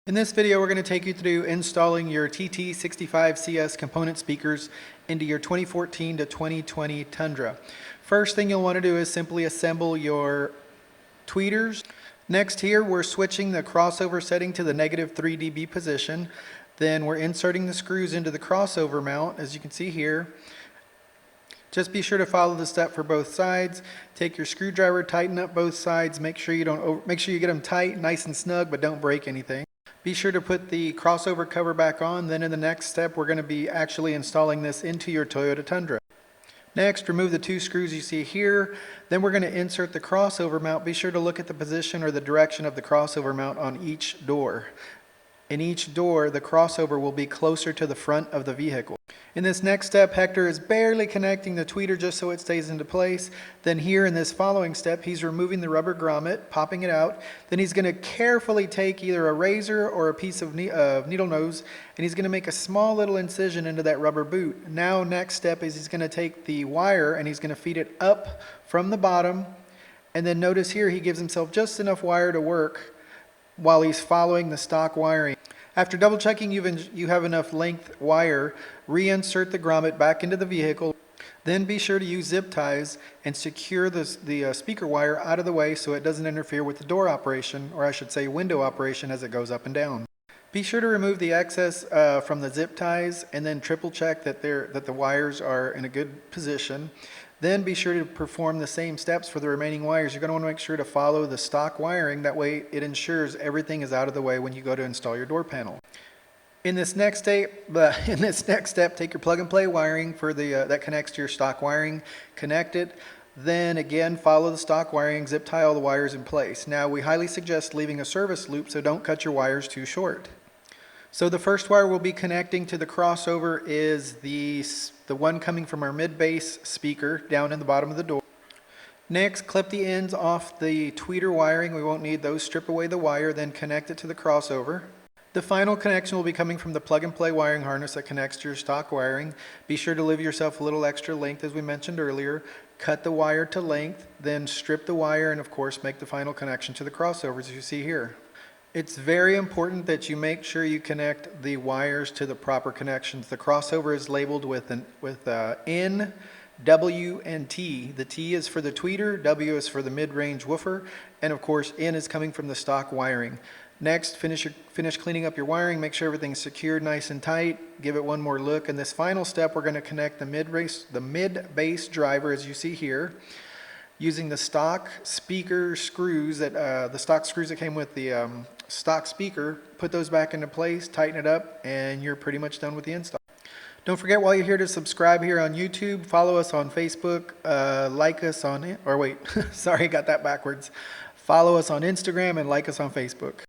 In this video, we're going to take you through installing your TT65CS component speakers into your 2014 to 2020 Tundra. First thing you'll want to do is simply assemble your tweeters. Next here, we're switching the crossover setting to the -3 dB position. Then we're inserting the screws into the crossover mount, as you can see here. Just be sure to follow the step for both sides. Take your screwdriver, tighten up both sides. Make sure you get them tight, nice and snug, but don't break anything. Be sure to put the crossover cover back on. Then in the next step, we're going to be actually installing this into your Toyota Tundra. Next, remove the two screws you see here. Then we're going to insert the crossover mount. Be sure to look at the position or the direction of the crossover mount on each door. In each door, the crossover will be closer to the front of the vehicle. In this next step, Hector is barely connecting the tweeter just so it stays into place. Then here in this following step, he's removing the rubber grommet, popping it out. Then he's going to carefully take either a razor or a piece of needle nose, and he's going to make a small little incision into that rubber boot. Now, next step is he's going to take the wire and he's going to feed it up from the bottom. And then notice here he gives himself just enough wire to work while he's following the stock wiring. After double checking you have enough length wire, reinsert the grommet back into the vehicle. Then be sure to use zip ties and secure the speaker wire out of the way so it doesn't interfere with the door operation, or I should say window operation, as it goes up and down. Be sure to remove the excess from the zip ties and then triple check that the wires are in a good position. Then be sure to perform the same steps for the remaining wires. You're going to want to make sure to follow the stock wiring. That way it ensures everything is out of the way when you go to install your door panel. In this next step, take your plug and play wiring for that connects to your stock wiring, connect it. Then again, follow the stock wiring, zip tie all the wires in place. Now we highly suggest leaving a service loop, so don't cut your wires too short. So the first wire we'll be connecting to the crossover is the one coming from our mid-bass speaker down in the bottom of the door. Next, clip the ends off the tweeter wiring. We won't need those. Strip away the wire, then connect it to the crossover. The final connection will be coming from the plug and play wiring harness that connects to your stock wiring. Be sure to leave yourself a little extra length, as we mentioned earlier. Cut the wire to length, then strip the wire, and of course make the final connection to the crossovers as you see here. It's very important that you make sure you connect the wires to the proper connections. The crossover is labeled with N, W, and T. The T is for the tweeter, W is for the mid-range woofer, and of course N is coming from the stock wiring. Next, finish cleaning up your wiring, make sure everything's secured nice and tight, give it one more look. In this final step, we're going to connect the mid-bass driver, as you see here, using the stock speaker screws the stock screws that came with the stock speaker. Put those back into place, tighten it up, and you're pretty much done with the install. Don't forget, while you're here, to subscribe here on YouTube, follow us on Facebook, like us on, sorry, got that backwards. Follow us on Instagram and like us on Facebook.